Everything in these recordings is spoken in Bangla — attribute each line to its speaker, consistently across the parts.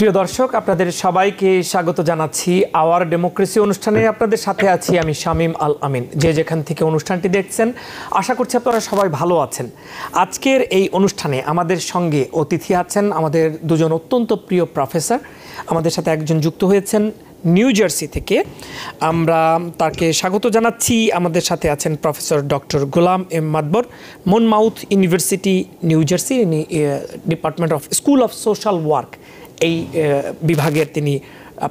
Speaker 1: প্রিয় দর্শক, আপনাদের সবাইকে স্বাগত জানাচ্ছি আওয়ার ডেমোক্রেসি অনুষ্ঠানে। আপনাদের সাথে আছি আমি শামীম আল আমিন। যে যেখান থেকে অনুষ্ঠানটি দেখছেন, আশা করছি আপনারা সবাই ভালো আছেন। আজকের এই অনুষ্ঠানে আমাদের সঙ্গে অতিথি আছেন আমাদের দুজন অত্যন্ত প্রিয় প্রফেসর। আমাদের সাথে একজন যুক্ত হয়েছেন নিউ জার্সি থেকে, আমরা তাকে স্বাগত জানাচ্ছি। আমাদের সাথে আছেন professor doctor Golam M Madbar, Monmouth university, New Jersey, department of school of social work, এই বিভাগের তিনি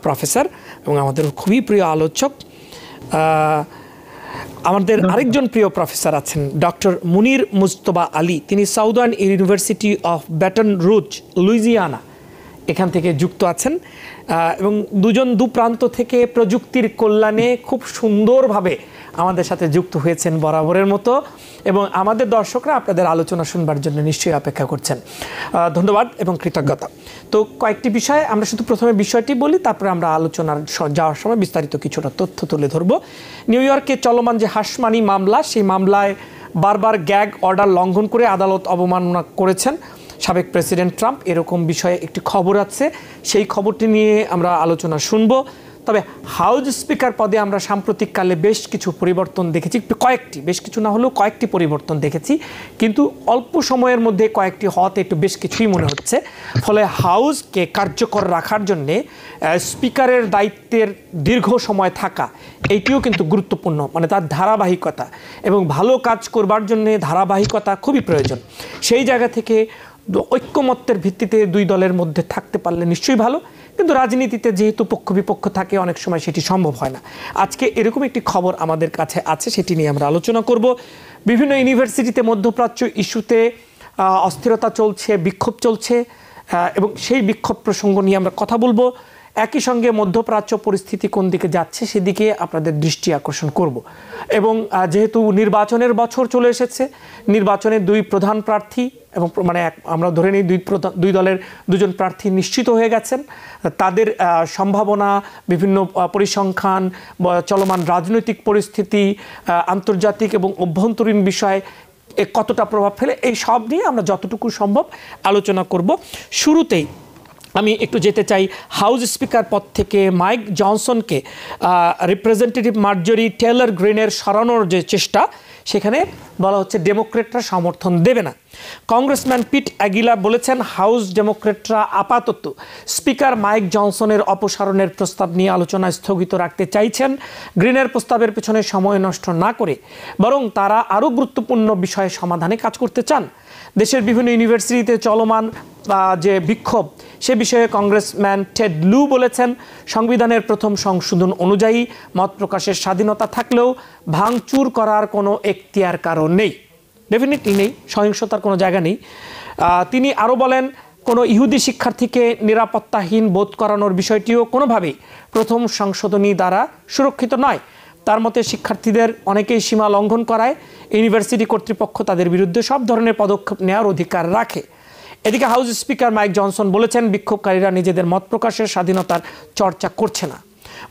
Speaker 1: প্রফেসর এবং আমাদের খুবই প্রিয় আলোচক। আমাদের আরেকজন প্রিয় প্রফেসর আছেন ডক্টর মুনির মুজতবা আলী, তিনি southern university of baton Ruj, Louisiana, এখান থেকে যুক্ত আছেন এবং দুজন দু প্রান্ত থেকে প্রযুক্তির কল্যাণে খুব সুন্দরভাবে আমাদের সাথে যুক্ত হয়েছেন বরাবরের মতো, এবং আমাদের দর্শকরা আপনাদের আলোচনা শুনবার জন্য নিশ্চয়ই অপেক্ষা করছেন। ধন্যবাদ এবং কৃতজ্ঞতা। তো কয়েকটি বিষয় আমরা শুধু প্রথমে বিষয়টি বলি, তারপরে আমরা আলোচনার যাওয়ার সময় বিস্তারিত কিছুটা তথ্য তুলে ধরব। নিউ ইয়র্কে চলমান যে হাসমানি মামলা, সেই মামলায় বারবার গ্যাগ অর্ডার লঙ্ঘন করে আদালত অবমাননা করেছেন সাবেক প্রেসিডেন্ট ট্রাম্প, এরকম বিষয়ে একটি খবর আছে, সেই খবরটি নিয়ে আমরা আলোচনা শুনব। তবে হাউস স্পিকার পদে আমরা সাম্প্রতিককালে বেশ কিছু পরিবর্তন দেখেছি, কয়েকটি, বেশ কিছু না হলেও কয়েকটি পরিবর্তন দেখেছি, কিন্তু অল্প সময়ের মধ্যে কয়েকটি হওয়াতে একটু বেশ কিছুই মনে হচ্ছে। ফলে হাউসকে কার্যকর রাখার জন্যে স্পিকারের দায়িত্বের দীর্ঘ সময় থাকা, এইটিও কিন্তু গুরুত্বপূর্ণ, মানে তার ধারাবাহিকতা, এবং ভালো কাজ করবার জন্যে ধারাবাহিকতা খুবই প্রয়োজন। সেই জায়গা থেকে ঐক্যমত্যের ভিত্তিতে দুই দলের মধ্যে থাকতে পারলে নিশ্চয়ই ভালো, কিন্তু রাজনীতিতে যেহেতু পক্ষ বিপক্ষ থাকে, অনেক সময় সেটি সম্ভব হয় না। আজকে এরকম একটি খবর আমাদের কাছে আছে, সেটি নিয়ে আমরা আলোচনা করব। বিভিন্ন ইউনিভার্সিটিতে মধ্যপ্রাচ্য ইস্যুতে অস্থিরতা চলছে, বিক্ষোভ চলছে, এবং সেই বিক্ষোভ প্রসঙ্গ নিয়ে আমরা কথা বলবো। একই সঙ্গে মধ্যপ্রাচ্য পরিস্থিতি কোন দিকে যাচ্ছে সেদিকে আপনাদের দৃষ্টি আকর্ষণ করব। এবং যেহেতু নির্বাচনের বছর চলে এসেছে, নির্বাচনের দুই প্রধান প্রার্থী, এবং মানে আমরা ধরে নিই দুই দলের দুজন প্রার্থী নিশ্চিত হয়ে গেছেন, তাদের সম্ভাবনা, বিভিন্ন পরিসংখ্যান, চলমান রাজনৈতিক পরিস্থিতি, আন্তর্জাতিক এবং অভ্যন্তরীণ বিষয় কতটা প্রভাব ফেলে, এই সব নিয়ে আমরা যতটুকু সম্ভব আলোচনা করব। শুরুতেই আমি একটু যেতে চাই হাউস স্পিকার পদ থেকে মাইক জনসনকে রিপ্রেজেন্টেটিভ মার্জরি টেলর গ্রিনের সরানোর যে চেষ্টা, সেখানে বলা হচ্ছে ডেমোক্রেটরা সমর্থন দেবে না। কংগ্রেসম্যান পিট অ্যাগিলা বলেছেন হাউস ডেমোক্রেটরা আপাতত স্পিকার মাইক জনসনের অপসারণের প্রস্তাব নিয়ে আলোচনা স্থগিত রাখতে চাইছেন। গ্রিনের প্রস্তাবের পেছনে সময় নষ্ট না করে বরং তারা আরও গুরুত্বপূর্ণ বিষয়ে সমাধানে কাজ করতে চান। দেশের বিভিন্ন ইউনিভার্সিটিতে চলমান যে বিক্ষোভ, সে বিষয়ে কংগ্রেসম্যান টেড লু বলেছেন, সংবিধানের প্রথম সংশোধন অনুযায়ী মত প্রকাশের স্বাধীনতা থাকলেও ভাঙচুর করার কোনো এখতিয়ার কারো নেই, ডেফিনেটলি নেই, সহিংসতার কোনো জায়গা নেই। তিনি আরও বলেন, কোনো ইহুদি শিক্ষার্থীকে নিরাপত্তাহীন বোধ করানোর বিষয়টিও কোনোভাবেই প্রথম সংশোধনী দ্বারা সুরক্ষিত নয়। তার মতে শিক্ষার্থীদের অনেকেই সীমা লঙ্ঘন করায় ইউনিভার্সিটি কর্তৃপক্ষ তাদের বিরুদ্ধে সব ধরনের পদক্ষেপ নেওয়ার অধিকার রাখে। এদিকে হাউস স্পিকার মাইক জনসন বলেছেন, বিক্ষোভকারীরা নিজেদের মত প্রকাশের স্বাধীনতার চর্চা করছে না,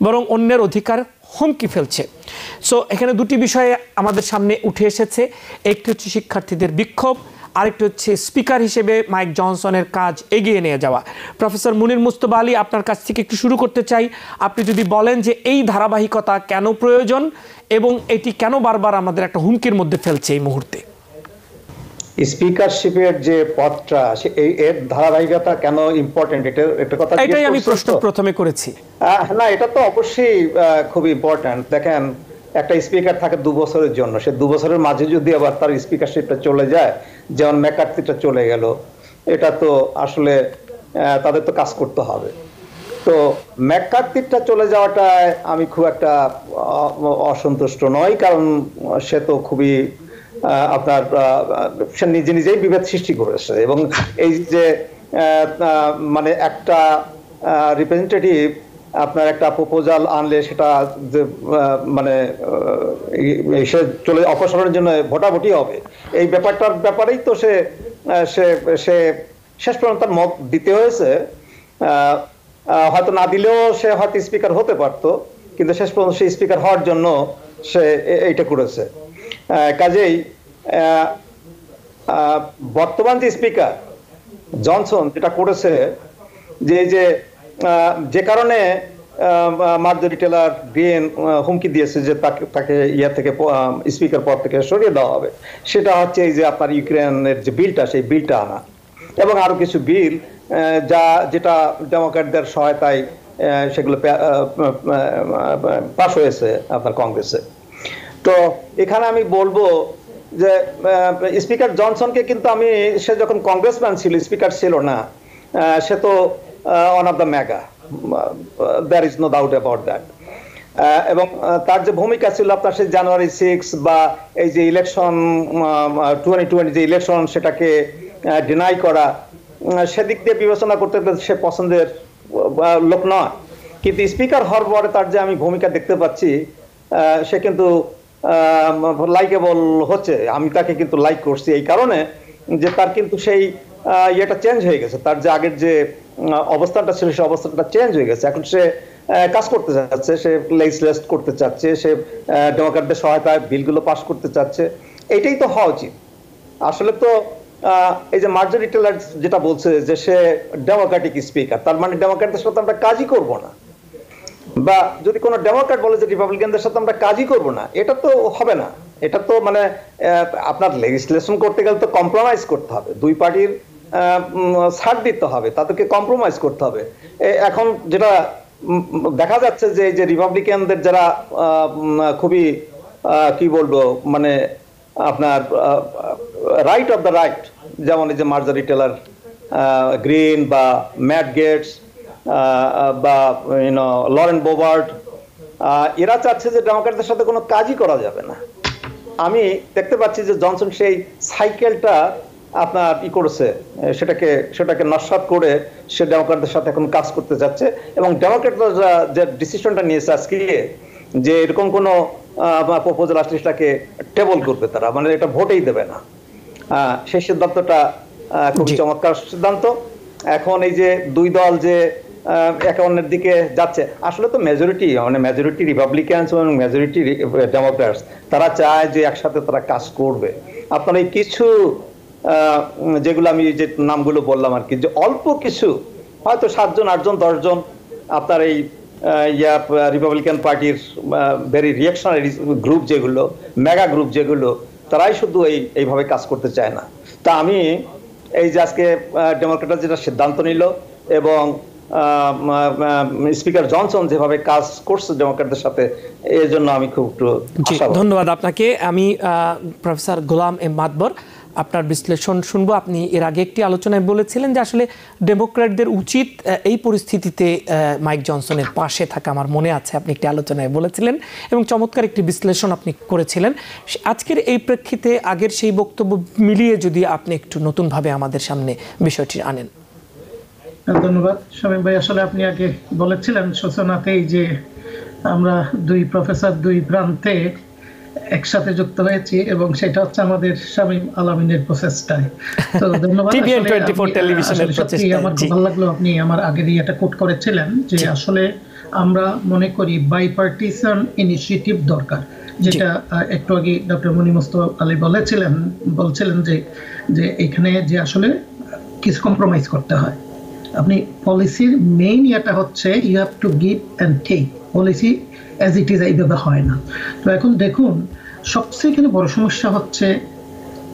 Speaker 1: বরং অন্যের অধিকার হুমকি ফেলছে। সো এখানে দুটি বিষয়ে আমাদের সামনে উঠে এসেছে, একটি হচ্ছে শিক্ষার্থীদের বিক্ষোভ, আরেকটি হচ্ছে স্পিকার হিসেবে মাইক জনসনের কাজ এগিয়ে নিয়ে যাওয়া। প্রফেসর মুনির মুজতবা আলী, আপনার কাছ থেকে একটু শুরু করতে চাই। আপনি যদি বলেন যে এই ধারাবাহিকতা কেন প্রয়োজন এবং এটি কেন বারবার আমাদের একটা হুমকির মধ্যে ফেলছে এই মুহূর্তে।
Speaker 2: স্পিকারশিপের যে পদটা, এর ধারাবাহিকতা কেন ইম্পর্টেন্ট, এটা কথা
Speaker 1: এটাই আমি প্রশ্ন প্রথমে করেছি।
Speaker 2: না, এটা তো অবশ্যই খুব ইম্পর্টেন্ট। দেখেন, একটা স্পিকার থাকে 2 বছরের জন্য, সে 2 বছরের মাঝে যদি আবার তার স্পিকারশিপটা চলে যায়, যেমন ম্যাকার্থিটা চলে গেল, এটা তো আসলে তাদের তো কাজ করতে হবে। তো ম্যাকার্থিটা চলে যাওয়াটায় আমি খুব একটা অসন্তুষ্ট নই, কারণ সে তো খুবই আপনার সে নিজেই বিভেদ সৃষ্টি করেছে, এবং এই যে মানে একটা রিপ্রেজেন্টেটিভ আপনার একটা প্রপোজাল আনলে সেটা যে মানে সে চলে অপসারণের জন্য ভোটাভুটি হবে, এই ব্যাপারটার ব্যাপারেই তো সে শেষ পর্যন্ত তার মত দিতে হয়েছে। হয়তো না দিলেও সে হয়তো স্পিকার হতে পারতো, কিন্তু শেষ পর্যন্ত সে স্পিকার হওয়ার জন্য সে এইটা করেছে। কাজেই বর্তমান যে স্পিকার জনসন যেটা করেছে, যে কারণে মার্জরি টেলর গ্রিন হুমকি দিয়েছে যে তাকে ইয়া থেকে স্পিকার পদ থেকে সরিয়ে দেওয়া হবে, সেটা হচ্ছে এই যে আপনার ইউক্রেনের যে বিলটা, সেই বিলটা আনা এবং আরো কিছু বিল যেটা ডেমোক্র্যাটদের সহায়তায় সেগুলো পাস হয়েছে আপনার কংগ্রেসে। তো এখানে আমি বলবো যে স্পিকার জনসনকে কিন্তু সে যখন কংগ্রেসম্যান ছিল, স্পিকার ছিল না, সে তো one of the mega, there is no doubt about that. এবং তার যে ভূমিকা ছিল আপনার সেই জানুয়ারি 6 বা এই যে ইলেকশন 2020 যে ইলেকশন, সেটাকে ডিনাই করা, সেদিক দিয়ে বিবেচনা করতে সে পছন্দের লোক নয়। কিন্তু স্পিকার হওয়ার পরে তার যে আমি ভূমিকা দেখতে পাচ্ছি, সে কিন্তু লাইকেবল হচ্ছে। আমি তাকে কিন্তু লাইক করছি এই কারণে যে তার কিন্তু সেই ইয়েটা চেঞ্জ হয়ে গেছে, তার যে আগের যে অবস্থানটা ছিল সেই অবস্থানটা চেঞ্জ হয়ে গেছে। এখন সে কাজ করতে চাচ্ছে, সে লেজিসলেট করতে চাচ্ছে, সে ডেমোক্র্যাটদের সহায়তায় বিলগুলো পাস করতে চাচ্ছে। এইটাই তো হওয়া উচিত। আসলে তো এই যে মার্জরি টেলর যেটা বলছে যে সে ডেমোক্রেটিক স্পিকার, তার মানে ডেমোক্র্যাটদের সাথে আমরা কাজই করব না, বা যদি কোনো ডেমোক্র্যাট বলে যে রিপাবলিকানদের সাথে আমরা কাজই করব না, এটা তো হবে না। এটা তো মানে আপনার লেজিসলেশন করতে গেলে তো কম্প্রোমাইজ করতে হবে, দুই পার্টির ছাড় দিতে হবে, তাদেরকে কম্প্রোমাইজ করতে হবে। এখন যেটা দেখা যাচ্ছে যে এই যে রিপাবলিকানদের যারা খুবই কি বলবো মানে আপনার রাইট অফ দ্য রাইট, যেমন এই যে মার্জরি টেলর গ্রিন বা ম্যাট গেটস বা লরেন বোবার্ড, এরা চাচ্ছে যে ডেমোক্র্যাটদের সাথে কোনো কাজই করা যাবে না। আমি দেখতে পাচ্ছি যে জনসন সেই সাইকেলটা আপনার করেছে, সেটাকে নস্যাৎ করে সে ডেমোক্র্যাটদের সাথে এখন কাজ করতে যাচ্ছে। এবং ডেমোক্র্যাটরা যে ডিসিশনটা নিয়েছে আজকে যে এরকম কোনো প্রপোজাল আসলে সেটাকে টেবল করবে, তারা মানে এটা ভোটেই দেবে না, সেই সিদ্ধান্তটা খুবই চমৎকার সিদ্ধান্ত। এখন এই যে দুই দল যে একে অন্যের দিকে যাচ্ছে, আসলে তো মেজরিটি রিপাবলিকানস এবং মেজরিটি ডেমোক্র্যাটস তারা চায় যে একসাথে তারা কাজ করবে। আপনার এই কিছু যেগুলো আমি যে নামগুলো বললাম আর কি, যে অল্প কিছু হয়তো 7 জন 8 জন 10 জন আপনার এই রিপাবলিকান পার্টির ভেরি রিঅ্যাকশনারি গ্রুপ যেগুলো, মেগা গ্রুপ যেগুলো, তারাই শুধু এইভাবে কাজ করতে চায় না। তা আমি এই যে আজকে ডেমোক্র্যাটরা যেটা সিদ্ধান্ত নিল এবং স্পিকার জনসন যেভাবে কাজ করছে ডেমোক্র্যাটদের সাথে, এর জন্য আমি খুব একটু
Speaker 1: ধন্যবাদ আপনাকে। আমি প্রফেসর গোলাম এম মাতবর আপনার বিশ্লেষণ শুনবো। আপনি এর আগে একটি আলোচনায় বলেছিলেন যে আসলে ডেমোক্র্যাটদের উচিত এই পরিস্থিতিতে মাইক জনসনের পাশে থাকা, আমার মনে আছে আপনি একটি আলোচনায় বলেছিলেন এবং চমৎকার একটি বিশ্লেষণ আপনি করেছিলেন। আজকের এই প্রেক্ষিতে আগের সেই বক্তব্য মিলিয়ে যদি আপনি একটু নতুনভাবে আমাদের সামনে বিষয়টি আনেন।
Speaker 3: ধন্যবাদ শামীম ভাই। আসলে আপনি আগে বলেছিলেন সূচনাতেই যে আমরা দুই প্রফেসর দুই প্রান্তে একসাথে যুক্ত হয়েছি এবং সেটা হচ্ছে আমাদের শামীম আলামিনের প্রচেষ্টায়। তো ধন্যবাদ। আমার খুব ভালো লাগলো আপনি আমার আগেরই এটা কোট করেছিলেন যে আসলে আমরা মনে করি বাইপার্টিসান ইনিশিয়েটিভ দরকার, যেটা একটু আগে ডক্টর মুনির মুস্তফা আলী বলছিলেন যে এখানে যে আসলে কিছু কম্প্রোমাইজ করতে হয়। আপনি পলিসির মেইন এটা হচ্ছে you have to give and take. Policy as it is এইভাবে হয় না। তো এখন দেখুন সবচেয়ে এখানে বড় সমস্যা হচ্ছে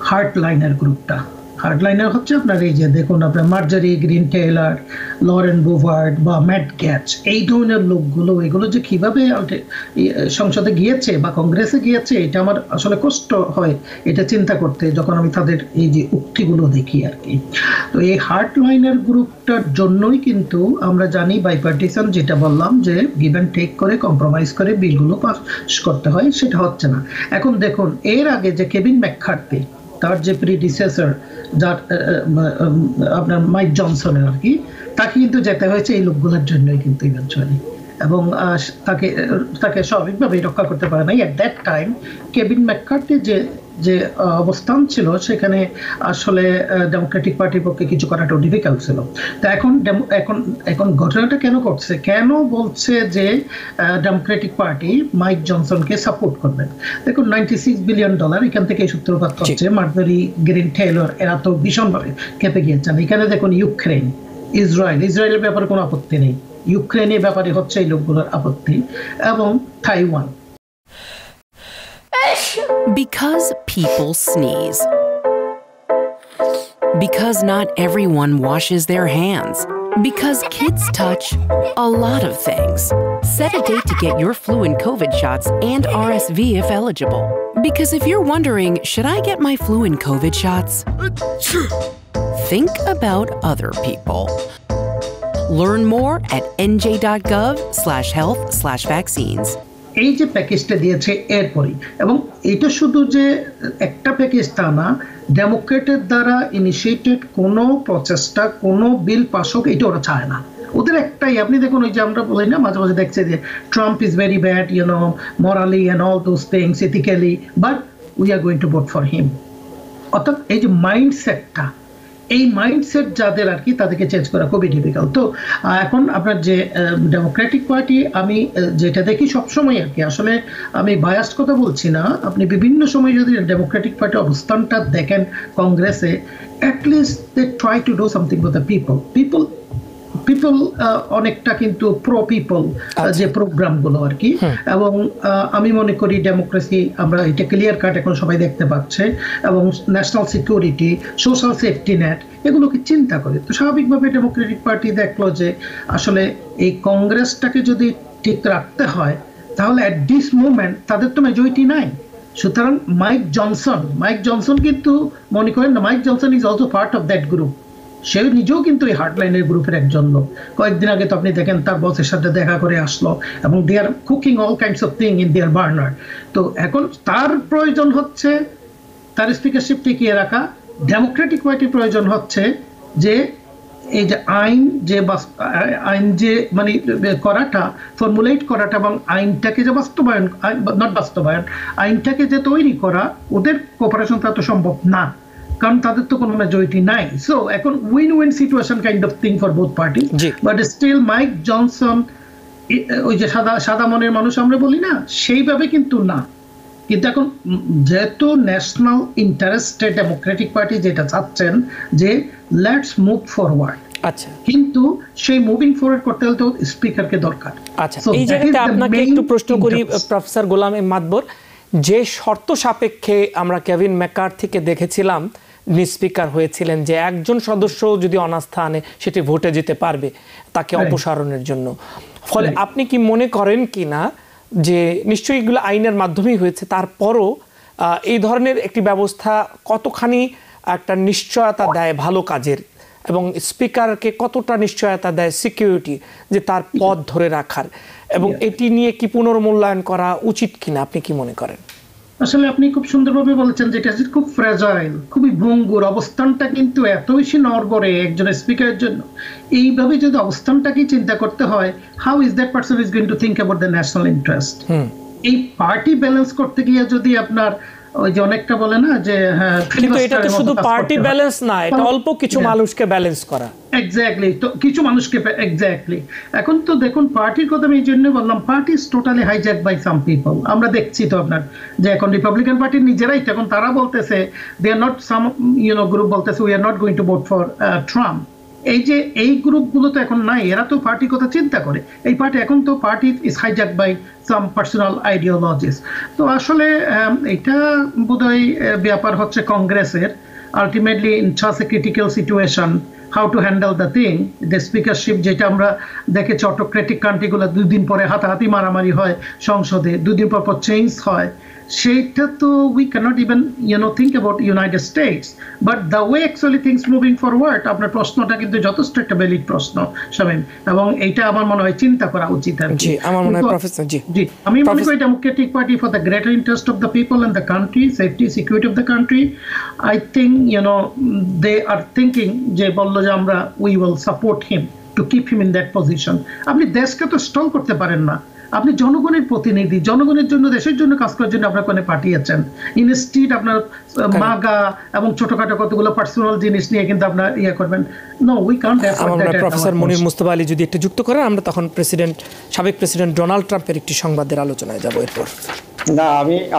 Speaker 3: হার্ডলাইনার গ্রুপটা। হার্ডলাইনার হচ্ছে আপনার এই যে দেখুন আপনার মার্জারি গ্রিন টেইলর, লরেন বোভার্ড বা ম্যাট গ্যাটস, এই ধরনের লোকগুলো এগুলো যে কিভাবে সংসদে গিয়েছে বা কংগ্রেসে গিয়েছে, এটা আমার আসলে কষ্ট হয় এটা চিন্তা করতে যখন আমি তাদের এই যে উক্তিগুলো দেখি আর কি। তো এই হার্ডলাইনার গ্রুপটার জন্যই কিন্তু আমরা জানি বাইপার্টিসান যেটা বললাম যে গিভ অ্যান্ড টেক করে কম্প্রোমাইজ করে বিলগুলো পাস করতে হয়, সেটা হচ্ছে না। এখন দেখুন এর আগে যে কেভিন ম্যাককার্থি, তার যে প্রিডিসেসর যার আপনার মাইক জনসনের আর কি, তাকে কিন্তু যেতে হয়েছে এই লোকগুলোর জন্যই কিন্তু ইভেন্চুয়ালি, এবং তাকে স্বাভাবিকভাবেই রক্ষা করতে পারে নাই। এট দ্যাট টাইম কেভিন ম্যাককার্থির যে অবস্থান ছিল সেখানে আসলে ডেমোক্রেটিক পার্টির পক্ষে কিছু করাটাও ডিফিকাল্ট ছিল। তো এখন ঘটনাটা কেন বলছে যে ডেমোক্রেটিক পার্টি মাইক জনসনকে সাপোর্ট করবেন? দেখুন $96 বিলিয়ন এখান থেকে সূত্রপাত হচ্ছে। মার্জারি গ্রিন টেইলর এরা তো ভীষণভাবে খেপে গিয়েছেন। এখানে দেখুন ইসরায়েলের ব্যাপারে কোনো আপত্তি নেই, ইউক্রেনের ব্যাপারে হচ্ছে এই লোকগুলোর আপত্তি, এবং Taiwan.
Speaker 4: Because people sneeze. Because not everyone washes their hands. Because kids touch a lot of things. Set a date to get your flu and COVID shots and RSV if eligible. Because if you're wondering, should I get my flu and COVID shots? Think about other people. Learn more at nj.gov/health/vaccines.
Speaker 3: এই যে প্যাকেজটা দিয়েছে এরপরই, এবং এটা শুধু যে একটা প্যাকেজ তা না, ডেমোক্রেটের দ্বারা ইনিশিয়েটেড কোনো প্রচেষ্টা, কোনো বিল পাস হোক, এটা ওরা চায় না। ওদের একটাই, আপনি দেখুন ওই যে আমরা বলি না মাঝে মাঝে দেখছি যে Trump is very bad, morally and all those things, ethically, but we are going to vote for him. অর্থাৎ এই যে মাইন্ডসেটটা, এই মাইন্ডসেট যাদের আর কি, তাদেরকে চেঞ্জ করা খুবই ডিফিকাল্ট। তো এখন আপনার যে ডেমোক্রেটিক পার্টি, আমি যেটা দেখি সবসময় আর কি, আসলে আমি বায়াসড কথা বলছি না, আপনি বিভিন্ন সময় যদি ডেমোক্রেটিক পার্টির অবস্থানটা দেখেন কংগ্রেসে, at least they try to do something for the people অনেকটা কিন্তু প্রো পিপল যে প্রোগ্রামগুলো আর কি। এবং আমি মনে করি ডেমোক্রেসি, আমরা এটা ক্লিয়ার কাট এখন সবাই দেখতে পাচ্ছে, এবং national security, social safety net, এগুলোকে চিন্তা করে। তো স্বাভাবিকভাবে ডেমোক্রেটিক পার্টি দেখলো যে আসলে এই কংগ্রেসটাকে যদি ঠিক রাখতে হয়, তাহলে অ্যাট দিস মুভমেন্ট তাদের তো মেজরিটি নাই। সুতরাং মাইক জনসন কিন্তু মনে করেন না, Mike Johnson is also part of that group. সে নিজেও কিন্তু এই হার্ডলাইনের গ্রুপের একজন লোক। কয়েকদিন আগে তো আপনি দেখেন তার বসের সাথে দেখা করে আসলো, এবং they are cooking all kinds of thing in their burner. তো এখন তার প্রয়োজন হচ্ছে তার স্পিকারশিপ টিকিয়ে রাখা। ডেমোক্রেটিক পার্টির প্রয়োজন হচ্ছে যে এই যে আইন যে মানে করাটা, ফর্মুলেট করাটা, এবং আইনটাকে যে আইনটাকে যে তৈরি করা, ওদের কোঅপারেশন তা তো সম্ভব না, কারণ তাদের তো কোনো মেজরিটি নাই। সো এখন win situation kind of thing for both party, but still Mike Johnson ওই যে সাদা মনের মানুষ আমরা বলি না, সেইভাবে কিন্তু না। কিন্তু এখন যেহেতু ন্যাশনাল ইন্টারেস্টে ডেমোক্রেটিক পার্টি যেটা চাচ্ছেন যে লেটস মুভ ফরওয়ার্ড, আচ্ছা, কিন্তু সেই মুভিং ফরওয়ার্ড করতে হলে তো স্পিকারকে দরকার।
Speaker 1: আচ্ছা, এই জায়গাতে আপনাকে একটু প্রশ্ন করি প্রফেসর গোলাম মাতবর, যে শর্ত সাপেক্ষে আমরা কেভিন ম্যাকার্থিকে দেখেছিলাম স্পিকার হয়েছিলেন, যে একজন সদস্য যদি অনাস্থা আনে সেটি ভোটে যেতে পারবে তাকে অপসারণের জন্য, ফলে আপনি কি মনে করেন কি না যে নিশ্চয়ই এগুলো আইনের মাধ্যমেই হয়েছে, তারপরও এই ধরনের একটি ব্যবস্থা কতখানি একটা নিশ্চয়তা দেয় ভালো কাজের, এবং স্পিকারকে কতটা নিশ্চয়তা দেয় সিকিউরিটি যে তার পদ ধরে রাখার, এবং এটি নিয়ে কি পুনর্মূল্যায়ন করা উচিত কিনা আপনি কি মনে করেন?
Speaker 3: আসলে আপনি খুব সুন্দরভাবে বলেছেন, যেটা খুব ফ্র্যাজাইল, খুবই ভঙ্গুর অবস্থানটা, কিন্তু এত বেশি নড়বড়ে একজন স্পিকারের জন্য। এইভাবে যদি অবস্থানটাকে চিন্তা করতে হয়, how is that person is going to think about the national interest? এই পার্টি ব্যালেন্স করতে গিয়ে যদি আপনার ওই যে অনেকটা বলে না যে হ্যাঁ,
Speaker 1: কিন্তু এটা তো শুধু পার্টি ব্যালেন্স না, এটা অল্প কিছু মানুষকে ব্যালেন্স করা।
Speaker 3: এক্স্যাক্টলি, তো কিছু মানুষকে এক্স্যাক্টলি। এখন তো দেখুন পার্টির কথা আমি এই জন্য বললাম, party is totally hijack by some people. আমরা দেখছি তো আপনার যে এখন রিপাবলিকান পার্টির নিজেরাই এখন তারা বলতেছে দে আর নট সাম গ্রুপ বলতেছে we are not going to vote for Trump. এই যে এই গ্রুপগুলো তো এখন নাই, এরা তো পার্টির কথা চিন্তা করে। এই পার্টি এখন তো party is hijack by some personal ideologies. তো আসলে এটা বোধহয় ব্যাপার হচ্ছে কংগ্রেসের, ultimately in such a critical situation how to handle the thing, the speakership, যেটা আমরা দেখেছি অটোক্রেটিক কান্ট্রিগুলো 2 দিন পরে হাতাহাতি মারামারি হয় সংসদে, 2 দিন পর চেঞ্জ হয়, সেইটা তো we can't even think about United States. But the way actually things moving forward, আপনার প্রশ্নটা কিন্তু যথেষ্ট একটা ভ্যালিড প্রশ্ন শামীম, এবং এইটা আমার মনে হয় চিন্তা করা উচিত আর কি। আমি মনে করি Democratic Party for the greater interest of the people and the country, safety security of the country, I think they are thinking যে বললো যে আমরা we will support him to keep him in that position. আপনি দেশকে তো স্টল করতে পারেন না, আপনি জনগণের প্রতিনিধি, জনগণের জন্য, দেশের জন্য কাজ করার জন্য আপনার কোনে পাঠিয়েছেন। ইনস্টিট আপনার মাগা এবং ছোটখাটো কতগুলো পার্সোনাল জিনিস নিয়ে কিন্তু আপনার ইয়ে করবেন। No, we can't afford that.
Speaker 1: Professor Munir Mustafa Ali যদি একটু যুক্ত করেন, আমরা তখন সাবেক প্রেসিডেন্ট ডোনাল্ড ট্রাম্পের একটি সংবাদের আলোচনায় যাব এরপর।
Speaker 2: না,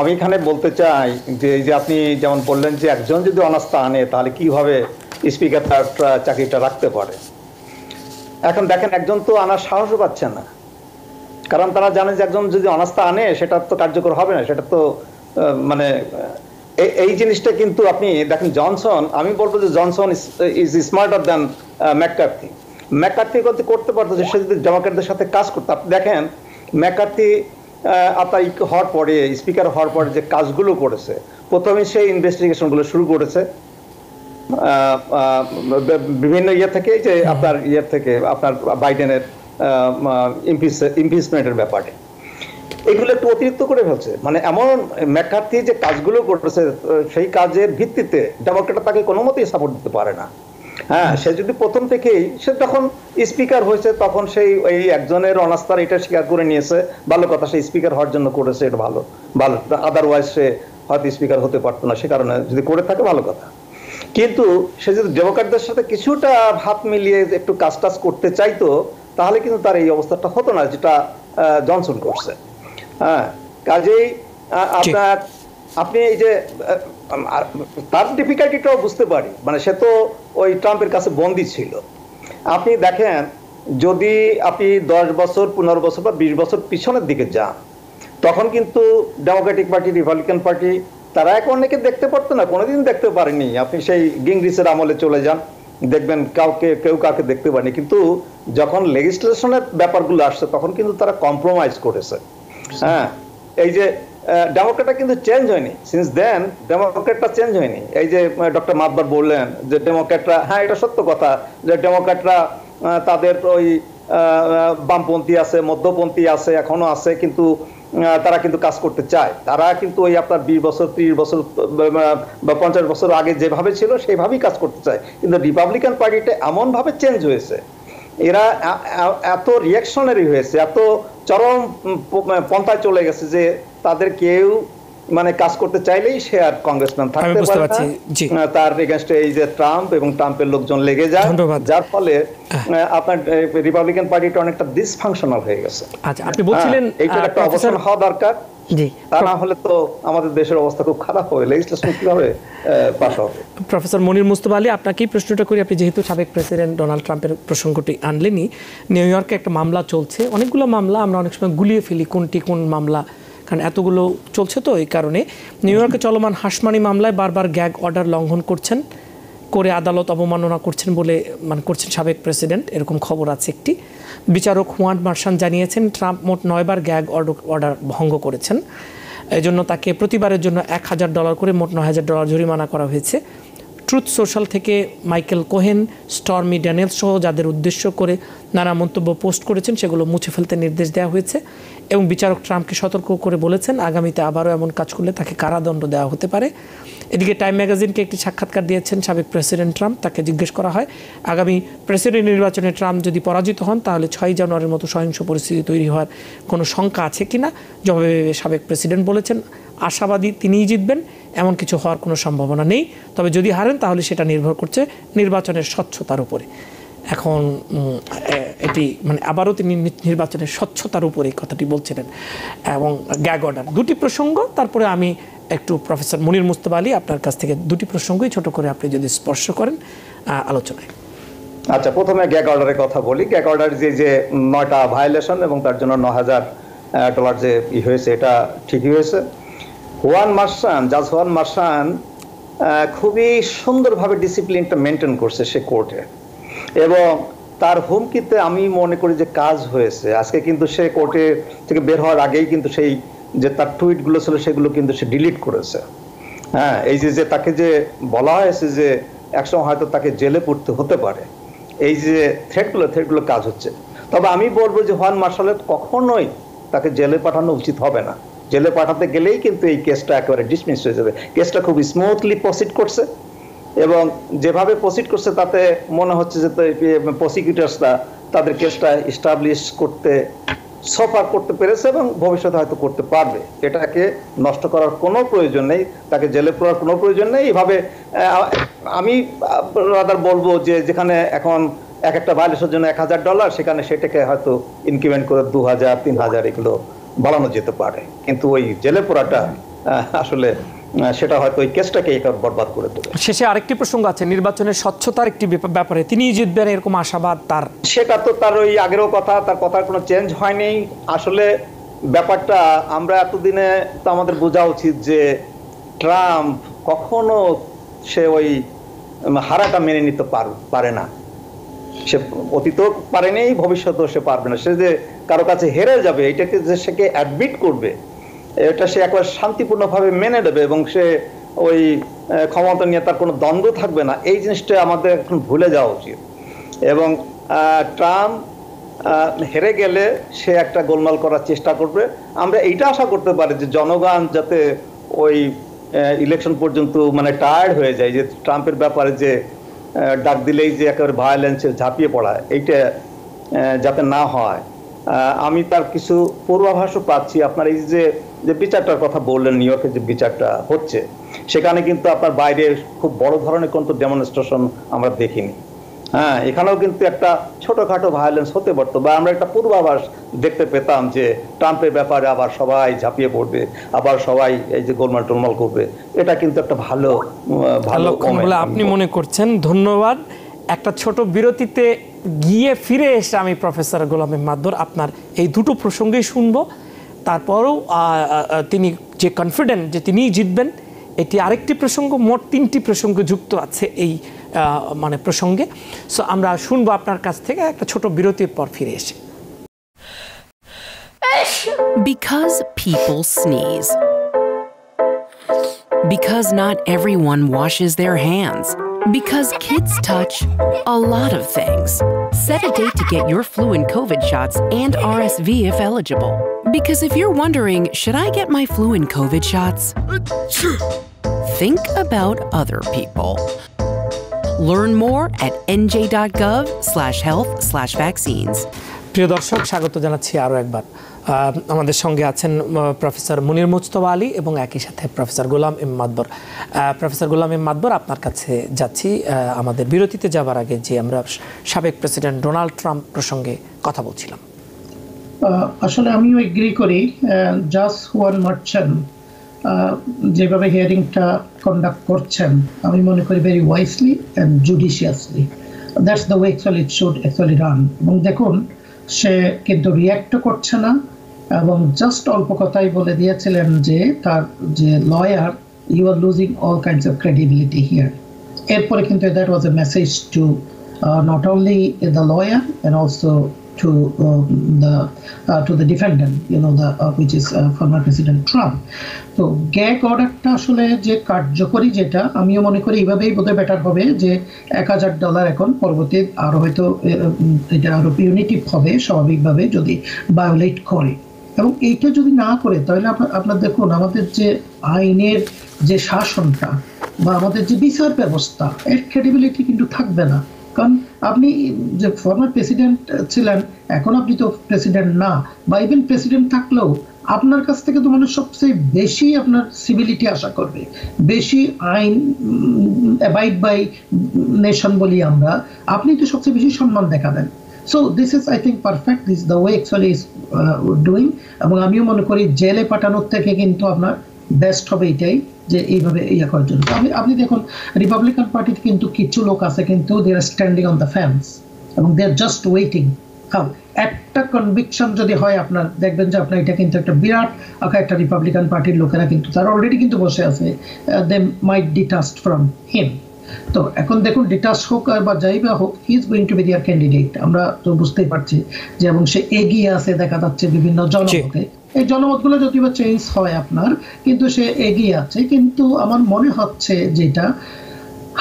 Speaker 2: আমি এখানে বলতে চাই যে এই যে আপনি যেমন বললেন যে একজন যদি অনাস্থা আনে তাহলে কিভাবে স্পিকার তার চাকরিটা রাখতে পারে। এখন দেখেন একজন তো আনার সাহসও পাচ্ছে না, কারণ তারা জানে যে একজন যদি অনাস্থা আনে সেটা তো কার্যকর হবে না, সেটা তো মানে এই জিনিসটা কিন্তু আপনি দেখেন জনসন, আমি বলবো যে Johnson is smarter than McCarthy. McCarthy করতে পারতো যে সে যদি ডেমোক্র্যাটদের সাথে কাজ করতো। আপনি দেখেন ম্যাককার্থি আপনার হওয়ার পরে, স্পিকার হওয়ার পরে যে কাজগুলো করেছে, প্রথমে সেই ইনভেস্টিগেশনগুলো শুরু করেছে বিভিন্ন থেকে, যে আপনার বাইডেনের ইমপিচমেন্টের ব্যাপারে এগুলো একটু অতিরিক্ত করে ফেলছে। মানে এমন ম্যাককার্থি যে কাজগুলো করতেছে সেই কাজের ভিত্তিতে ডেমোক্রেট তাকে কোনো মতেই সাপোর্ট দিতে পারে না। হ্যাঁ, সে যদি প্রথম থেকেই সে যখন স্পিকার হয়েছে তখন সেই এই একজনের অনাস্থার এটা স্বীকার করে নিয়েছে, ভালো কথা, সে স্পিকার হওয়ার জন্য করেছে, এটা ভালো, আদারওয়াইজ সে হয়তো স্পিকার হতে পারতো না, সে কারণে যদি করে থাকে ভালো কথা। কিন্তু সে যদি ডেমোক্রেটদের সাথে কিছুটা হাত মিলিয়ে একটু কাজ টাজ করতে চাইতো তাহলে কিন্তু তার এই অবস্থাটা হতো না যেটা জনসন করছে। হ্যাঁ, কাজেই আপনি এই যে তার ডিফিকাল্টিটাও বুঝতে পারি, মানে সে তো ওই ট্রাম্পের কাছে বন্দী ছিল। আপনি দেখেন যদি আপনি 10 বছর 15 বছর বা 20 বছর পিছনের দিকে যান, তখন কিন্তু ডেমোক্রেটিক পার্টি, রিপাবলিকান পার্টি তারা এখন অনেকে দেখতে পারতো না, কোনোদিন দেখতে পারেনি। আপনি সেই গিংরিচের আমলে চলে যান, দেখবেন কেউ কাউকে দেখতে পারেনি। কিন্তু যখন লেজিসলেশনের ব্যাপারগুলো আসছে তখন কিন্তু তারা কম্প্রোমাইজ করেছে। হ্যাঁ, এই যে ডেমোক্রেটটা কিন্তু চেঞ্জ হয়নি, সিন্স দেন ডেমোক্রেটটা চেঞ্জ হয়নি। এই যে ডক্টর মাতবার বললেন যে ডেমোক্রেটরা, হ্যাঁ এটা সত্য কথা যে ডেমোক্রেটরা তাদের ওই বামপন্থী আছে, মধ্যপন্থী আছে, এখনো আছে, কিন্তু তারা কিন্তু কাজ করতে চায়। তারা কিন্তু ওই আপনার 20 বছর 30 বছর বা 50 বছর আগে যেভাবে ছিল সেইভাবেই কাজ করতে চায়। কিন্তু রিপাবলিকান পার্টিটা এমনভাবে চেঞ্জ হয়েছে, এরা এত রিয়াকশনারি হয়েছে, এত চরম পন্থায় চলে গেছে যে তাদের কেউ মানে কাজ করতে চাইলেই সে আর কংগ্রেসম্যান থাকতে পারে না। তার এগেইনস্টে এই যে ট্রাম্প এবং ট্রাম্পের লোকজন লেগে যায়, যার ফলে আপনার রিপাবলিকান পার্টিটা অনেকটা ডিসফাংশনাল হয়ে গেছে।
Speaker 1: আচ্ছা, আপনি বলছিলেন
Speaker 2: এইটা একটা অবস্থান হওয়া দরকার, তা না হলে তো আমাদের দেশের অবস্থা খুব খারাপ হবে, লেজিসলেশন কিভাবে পাস হবে।
Speaker 1: প্রফেসর মনির মুস্তফা আলী, আপনাকেই প্রশ্নটা করি। আপনি যেহেতু সাবেক প্রেসিডেন্ট ডোনাল্ড ট্রাম্পের প্রসঙ্গটি আনলেনই, নিউ ইয়র্কে একটা মামলা চলছে, অনেকগুলো মামলা, আমরা অনেক সময় গুলিয়ে ফেলি কোনটি কোন মামলা, কারণ এতগুলো চলছে। তো এই কারণে নিউ ইয়র্কে চলমান হাসমানি মামলায় বারবার গ্যাগ অর্ডার লঙ্ঘন করে আদালত অবমাননা করছেন বলে করছেন সাবেক প্রেসিডেন্ট, এরকম খবর আছে একটি। বিচারক হুয়ান মার্শান জানিয়েছেন ট্রাম্প মোট 9 বার গ্যাগ অর্ডার ভঙ্গ করেছেন, এজন্য তাকে প্রতিবারের জন্য $1000 করে মোট $9000 জরিমানা করা হয়েছে। ট্রুথ সোশ্যাল থেকে মাইকেল কোহেন, স্টর্মি ড্যানিয়েলস সহ যাদের উদ্দেশ্য করে নানা মন্তব্য পোস্ট করেছেন সেগুলো মুছে ফেলতে নির্দেশ দেওয়া হয়েছে এবং বিচারক ট্রাম্পকে সতর্ক করে বলেছেন আগামীতে আবারও এমন কাজ করলে তাকে কারাদণ্ড দেওয়া হতে পারে। এদিকে টাইম ম্যাগাজিনকে একটি সাক্ষাৎকার দিয়েছেন সাবেক প্রেসিডেন্ট ট্রাম্প। তাকে জিজ্ঞেস করা হয় আগামী প্রেসিডেন্ট নির্বাচনে ট্রাম্প যদি পরাজিত হন তাহলে 6 জানুয়ারির মতো সহিংস পরিস্থিতি তৈরি হওয়ার কোনো শঙ্কা আছে কিনা। জবাবে সাবেক প্রেসিডেন্ট বলেছেন আশাবাদী তিনিই জিতবেন, এমন কিছু হওয়ার কোনো সম্ভাবনা নেই, তবে যদি হারেন তাহলে সেটা নির্ভর করছে নির্বাচনের স্বচ্ছতার উপরে। এখন এটি আবারও তিনি নির্বাচনের স্বচ্ছতার উপরে এই কথাটি বলছিলেন এবং গ্যাগ অর্ডার, দুটি প্রসঙ্গ। তারপরে আমি একটু প্রফেসর মনির মুস্তফা আলী আপনার কাছ থেকে দুটি প্রসঙ্গই ছোট করে আপনি যদি স্পর্শ করেন আলোচনায়।
Speaker 2: আচ্ছা, প্রথমে গ্যাগ অর্ডারের কথা বলি। গ্যাগ অর্ডার যে 9টা ভায়োলেশন এবং তার জন্য $9000 যে হয়েছে, এটা ঠিকই হয়েছে। জাজ হুয়ান মার্শান খুবই সুন্দরভাবে ডিসিপ্লিনটা মেনটেন করছে সে কোর্টে, এবং তার হুমকিতে আমি মনে করি যে কাজ হয়েছে। আজকে কিন্তু সে কোর্টে থেকে বের হওয়ার আগেই কিন্তু সেই যে তার টুইটগুলো ছিল সেগুলো কিন্তু সে ডিলিট করেছে। হ্যাঁ, এই যে তাকে যে বলা হয়েছে যে একসময় হয়তো তাকে জেলে পড়তে হতে পারে, এই যে থ্রেটগুলো কাজ হচ্ছে। তবে আমি বলবো যে হুয়ান মার্শালের কখনোই তাকে জেলে পাঠানো উচিত হবে না। জেলে পাঠাতে গেলেই কিন্তু এই কেসটা একেবারে ডিসমিস হয়ে যাবে। কেসটা খুব স্মুথলি প্রসিড করছে এবং যেভাবে প্রসিড করছে তাতে মনে হচ্ছে যে প্রসিকিউটার্সরা তাদের কেসটা এস্টাবলিশ করতে সফার করতে পেরেছে এবং ভবিষ্যতে হয়তো করতে পারবে। এটাকে নষ্ট করার কোনো প্রয়োজন নেই, তাকে জেলে পড়ার কোনো প্রয়োজন নেই। এইভাবে আমি বলবো যে যেখানে এখন একটা ভায়োলেশনের জন্য $1000, সেখানে সেটাকে হয়তো ইনক্রিমেন্ট করে 2000 3000 এগুলো বাড়ানো যেতে পারে, কিন্তু ওই জেলে পড়াটা আসলে সেটা হয়তো ওই কেসটাকে বরবাদ করে দেবে।
Speaker 1: শেষে আরেকটি প্রসঙ্গ আছে, নির্বাচনের স্বচ্ছতার একটি ব্যাপারে তিনিই জিতবেন এরকম আশাবাদ তার।
Speaker 2: সেটা তো তার ওই আগেরও কথা, তার কথার কোনো চেঞ্জ হয়নি। আসলে ব্যাপারটা আমরা এতদিনে তো আমাদের বোঝা উচিত যে ট্রাম্প কখনো সে ওই হারাটা মেনে নিতে পারে না। সে অতীতও পারেনি, ভবিষ্যতেও সে পারবে না। সে যে কারো কাছে হেরে যাবে এটাকে যে সে অ্যাডমিট করবে, এটা সে একবার শান্তিপূর্ণভাবে মেনে নেবে এবং সে ওই ক্ষমতা নিয়ে তার কোনো দ্বন্দ্ব থাকবে না, এই জিনিসটা আমাদের এখন ভুলে যাওয়া উচিত। এবং ট্রাম্প হেরে গেলে সে একটা গোলমাল করার চেষ্টা করবে। আমরা এইটা আশা করতে পারি যে জনগণ যাতে ওই ইলেকশন পর্যন্ত মানে টায়ার্ড হয়ে যায়, যে ট্রাম্পের ব্যাপারে যে ডাক দিলেই যে একেবারে ভায়োলেন্সে ঝাঁপিয়ে পড়া, এইটা যাতে না হয়। আমি তার কিছু পূর্বাভাসও পাচ্ছি। আপনার এই যে বিচারটার কথা বললেন, নিউ ইয়র্কের যে বিচারটা হচ্ছে, সেখানে কিন্তু আপনার বাইরে খুব বড় ধরনের কোনো ডেমনস্ট্রেশন আমরা দেখিনি। হ্যাঁ, এখানেও কিন্তু একটা ছোটখাটো ভায়োলেন্স হতে পারতো, বা আমরা একটা পূর্বাভাস দেখতে পেতাম যে ট্রাম্পের ব্যাপারে আবার সবাই ঝাঁপিয়ে পড়বে, আবার সবাই এই যে গোলমাল টোলমাল করবে। এটা কিন্তু একটা ভালো
Speaker 1: বলে আপনি মনে করছেন। ধন্যবাদ। একটা ছোট বিরতিতে গিয়ে ফিরে এসে আমি প্রফেসর গোলাম মাদবর আপনার এই দুটো প্রসঙ্গেই শুনবো। তারপরেও তিনি যে কনফিডেন্ট যে তিনিই জিতবেন, এটি আরেকটি প্রসঙ্গ। মোট 3টি প্রসঙ্গ যুক্ত আছে এই মানে প্রসঙ্গে। সো আমরা শুনবো আপনার কাছ থেকে একটা ছোট বিরতির পর ফিরে এসে।
Speaker 4: Because people sneeze. Because not everyone washes their hands. Because kids touch a lot of things. Set a date to get your flu and COVID shots and RSV if eligible. Because if you're wondering, should I get my flu and COVID shots? Think about other people. Learn more at nj.gov/health/vaccines.
Speaker 1: প্রিয় দর্শক, স্বাগত জানাচ্ছি আরও একবার। আমাদের সঙ্গে আছেন প্রফেসর মুনির মুজতবা আলী এবং একই সাথে প্রফেসর গোলাম মাদবর। প্রফেসর গোলাম মাদবর, আপনার কাছে যাচ্ছি। আমাদের বিরতিতে যাবার আগে যে আমরা সাবেক প্রেসিডেন্ট ডোনাল্ড ট্রাম্প প্রসঙ্গে কথা বলছিলাম,
Speaker 3: আসলে আমিও এগ্রি করি। জাস্ট ওয়ান মার্চেন্ট যেভাবে হিয়ারিংটা কন্ডাক্ট করছেন, আমি মনে করি very wisely and judiciously. That's the way actually it should actually run. এবং দেখুন, সে কিন্তু রিয়্যাক্টও করছে না এবং জাস্ট অল্প কথাই বলে দিয়েছিলেন যে তার যে lawyer, you are losing all kinds of credibility here. এরপরে কিন্তু that was a message to not only the lawyer and also to the defendant, which is former President Trump. তো গ্যাগ অর্ডারটা আসলে যে কার্যকরী, যেটা আমিও মনে করি এইভাবেই বোধহয় বেটার হবে যে $1000 এখন পরবর্তী আরো হয়তো এটা আরো পিউনিটিভ হবে স্বাভাবিকভাবে যদি ভায়োলেট করে। এবং এইটা যদি না করে, তাহলে আপনার দেখুন আমাদের যে আইনের যে শাসনটা বা আমাদের যে বিচার ব্যবস্থা, এর ক্রেডিবিলিটি কিন্তু থাকবে না। কারণ আপনি যে ফর্মার প্রেসিডেন্ট ছিলেন, এখন আপনি তো প্রেসিডেন্ট না, বা ইভেন প্রেসিডেন্ট থাকলেও আপনার কাছ থেকে তো মানুষ সবচেয়ে বেশি আপনার সিভিলিটি আশা করবে, বেশি আইন অ্যাবাইড বাই নেশন বলি আমরা, আপনি তো সবচেয়ে বেশি সম্মান দেখাবেন। So this is I think perfect, this the way actually is doing. এবং আমিও মনে করি জেলে পাঠানোর থেকে কিন্তু আপনার বেস্ট হবে এটাই, যে এইভাবে ইয়ে করার জন্য। আপনি দেখুন, রিপাবলিকান পার্টিতে কিন্তু কিছু লোক আছে কিন্তু দে আর স্ট্যান্ডিং অন দ্য ফেন্স এবং দে আর জাস্ট ওয়েটিং। কারণ একটা কনভিকশন যদি হয়, আপনার দেখবেন যে আপনার এটা কিন্তু একটা বিরাট আকার একটা রিপাবলিকান পার্টির লোকেরা কিন্তু তারা অলরেডি কিন্তু বসে আছে, দে মাইট ডিটাচড ফ্রম হিম। তো এখন দেখুন, ডিটাচ হোক আর বা যাই বা হোক, he is going to be their candidate. আমরা তো বুঝতেই পারছি যে, এবং সে এগিয়ে আছে দেখা যাচ্ছে বিভিন্ন জনমতে। এই জনমতগুলো যদি বা চেঞ্জ হয় আপনার, কিন্তু সে এগিয়ে আছে। কিন্তু আমার মনে হচ্ছে যেটা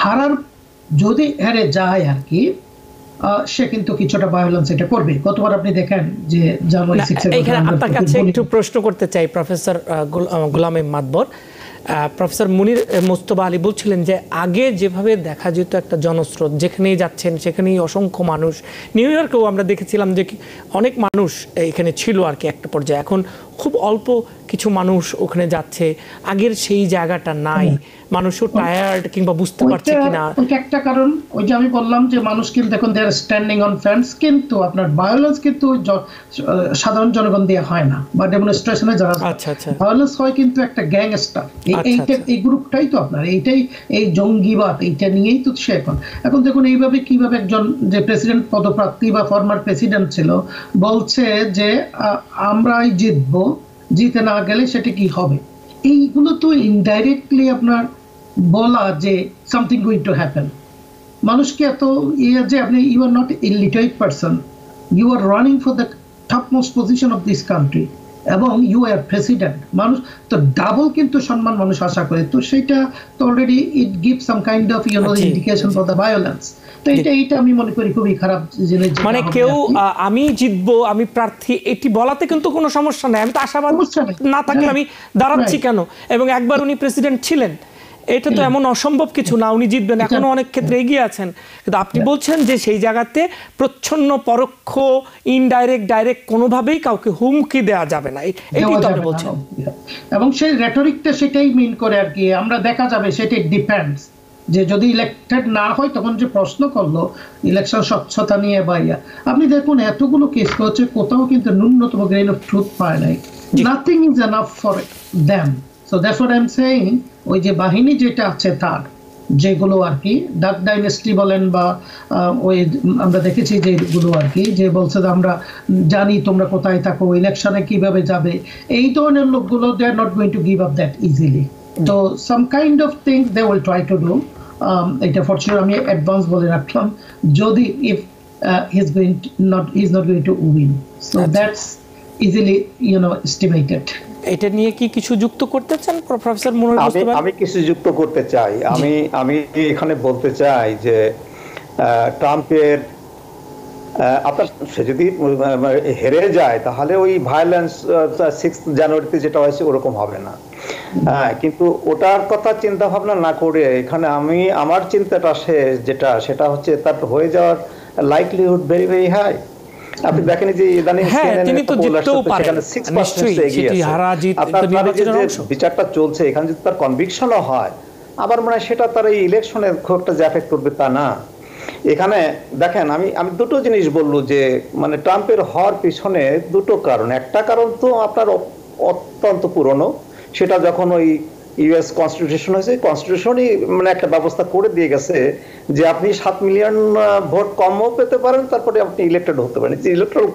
Speaker 3: হারার যদি হেরে যায় আর কি, সে কিন্তু কিছুটা ভায়োলেন্স এটা করবে। গতবার আপনি দেখেন যে জানুয়ারি 6
Speaker 1: এখানে আপনার কাছে একটু প্রশ্ন করতে চাই প্রফেসর গোলাম মাদবর। প্রফেসর মুনির মুজতবা আলী বলছিলেন যে আগে যেভাবে দেখা যেত একটা জনস্রোত, যেখানেই যাচ্ছেন সেখানেই অসংখ্য মানুষ, নিউ ইয়র্কেও আমরা দেখেছিলাম যে অনেক মানুষ এখানে ছিল আর কি একটা পর্যায়ে। এখন খুব অল্প কিছু মানুষ ওখানে যাচ্ছে, আগের সেই জায়গাটা নাই, মানুষও টায়ার্ড কিংবা বুঝতে পারছে কিনা?
Speaker 3: ওইটা একটা কারণ। ওই যে আমি বললাম যে মানুষ কিন্তু এখন দে আর স্ট্যান্ডিং অন ফেন্স, কিন্তু আপনার ভায়োলেন্স কিন্তু সাধারণ জনগণ দিয়ে হয় না, বা ডেমনস্ট্রেশনে যারা ভায়োলেন্স হয় কিন্তু একটা গ্যাংস্টার, এই গ্রুপটাই তো আপনার এইটাই, এই জঙ্গিবাদ এইটা নিয়েই তো সে এখন দেখুন এইভাবে কিভাবে একজন যে প্রেসিডেন্ট পদপ্রার্থী বা ফরমার প্রেসিডেন্ট ছিল বলছে যে আমরাই জিতবো, জিতে না গেলে সেটা কি হবে। এইগুলো তো ইনডাইরেক্টলি আপনার বলা যে সামথিং গোইং টু হ্যাপেন। মানুষকে এত যে আপনি you are not illiterate person, you are running for the top most position of this country এবং ইউ আর প্রেসিডেন্ট, মানুষ তো ডাবল কিন্তু সম্মান মানুষ আশা করে। তো সেটা তো already it give some kind of indication for the violence. তো এইটা আমি মনে করি খুবই খারাপ জিনিস।
Speaker 1: মানে কেউ আমি জিতবো, আমি প্রার্থী, এটি বলাতে কিন্তু কোনো সমস্যা নাই, আমি তো আশাবাদ না থাকলে আমি দাঁড়াচ্ছি কেন? এবং একবার উনি প্রেসিডেন্ট ছিলেন, এটা তো এমন অসম্ভব কিছু না, উনি জিতবেন, এখনো অনেক ক্ষেত্রে এগিয়ে আছেন। কিন্তু আপনি বলছেন যে সেই জায়গাতে প্রচ্ছন্ন পরোক্ষ ইনডাইরেক্ট ডাইরেক্ট কোনোভাবেই কাউকে হুমকি দেওয়া যাবে না, এটাই তো আপনি বলছেন।
Speaker 3: এবং সেই রেটরিকটা সেটাই মিন করে আর কি, আমরা দেখা যাবে সেটা ডিপেন্ডস যে যদি ইলেক্টেড না হয় তখন যে প্রশ্ন করলো ইলেকশন স্বচ্ছতা নিয়ে বাইয়া, আপনি দেখুন এতগুলো কেস হচ্ছে, কোথাও কিন্তু ন্যূনতম গ্রেন অফ ট্রুথ পায় নাই। Nothing is enough for them. So that's what I am saying, ওই যে বাহিনী যেটা আছে তার যেগুলো আর কি ডাক ডাইনেস্টি বলেন বা ওই আমরা দেখেছি যেগুলো আর কি যে বলছে যে আমরা জানি তোমরা কোথায় থাকো, ইলেকশনে কিভাবে যাবে, এই ধরনের লোকগুলো they are not going to give up that easily. তো some kind of thing they will try to do. এটা ফর শিওর আমি অ্যাডভান্স বলে রাখলাম, যদি if he is not going to win, so that's easily estimated.
Speaker 1: এটা নিয়ে কি কিছু যুক্ত করতে চান প্রফেসর মুনির মুস্তফা?
Speaker 2: আমি কিছু যুক্ত করতে চাই। আমি এখানে বলতে চাই যে ট্রাম্পের আপনার সে যদি হেরে যায় তাহলে ওই ভায়োলেন্স 6 জানুয়ারিতে যেটা হয়েছে ওরকম হবে না, কিন্তু ওটার কথা চিন্তা ভাবনা না করে এখানে আমার চিন্তাটা সেটা হচ্ছে তার হয়ে যাওয়ার লাইকলিহুড ভেরি ভেরি হাই। আপনি দেখেন যে ইদানিং বিচারটা চলছে, এখানে যদি তার কনভিকশনও হয় আবার মনে হয় সেটা তার এই ইলেকশনে খুব একটা যে এফেক্ট করবে তা না। এখানে দেখেন আমি দুটো জিনিস বলবো যে মানে ট্রাম্পের হওয়ার পিছনে দুটো কারণ। একটা কারণ তো আপনার অত্যন্ত পুরনো, সেটা যখন ওই ইউএস কনস্টিটিউশন হয়েছে, কনস্টিটিউশনই মানে একটা ব্যবস্থা করে দিয়ে গেছে যে আপনি 7 মিলিয়ন ভোট কমও পেতে পারেন, তারপরে আপনি ইলেক্টেড হতে পারেন। যে ইলেকট্রাল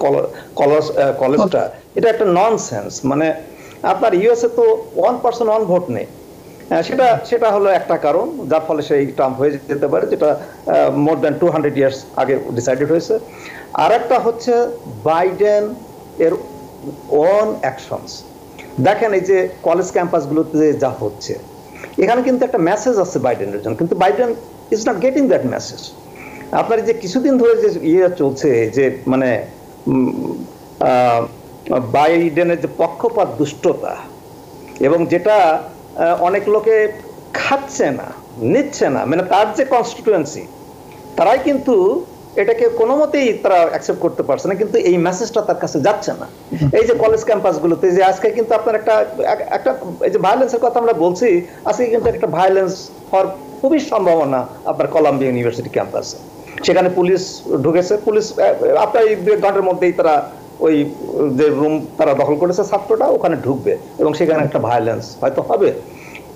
Speaker 2: কলেজটা এটা একটা ননসেন্স। মানে আপনার ইউএসএ তো 1% 1 ভোট নেই, সেটা হলো একটা কারণ যার ফলে সেই ট্রাম্প হয়ে যেতে পারে, যেটা মোর দ্যান 200 ইয়ার্স আগে ডিসাইডেড হয়েছে। আর একটা হচ্ছে বাইডেন এর ওন অ্যাকশনস। দেখেন এই যে কলেজ ক্যাম্পাসগুলোতে যা হচ্ছে, এখানে কিন্তু একটা মেসেজ আছে বাইডেনের জন্য, কিন্তু Biden is not getting that message. আপনার যে কিছুদিন ধরে যে চলছে যে মানে বাইডেনের যে পক্ষপাত দুষ্টতা, এবং যেটা অনেক লোকে খাচ্ছে না, নিচ্ছে না, মানে তার যে কনস্টিটিউয়েন্সি তারাই কিন্তু এটাকে কোনো মতেই তারা অ্যাকসেপ্ট করতে পারছে না, কিন্তু এই মেসেজটা তার কাছে যাচ্ছে না। এই যে কলেজ ক্যাম্পাসগুলোতে যে আজকে কিন্তু আপনার একটা এই যে ভায়োলেন্সের কথা আমরা বলছি, আজকে কিন্তু একটা ভায়োলেন্স হওয়ার খুবই সম্ভাবনা আপনার কলাম্বিয়া ইউনিভার্সিটি ক্যাম্পাসে। সেখানে পুলিশ ঢুকেছে, পুলিশ আপনার এই 2 ঘন্টার মধ্যেই তারা ওই যে রুম তারা দখল করেছে ছাত্রটা, ওখানে ঢুকবে এবং সেখানে একটা ভায়োলেন্স হয়তো হবে।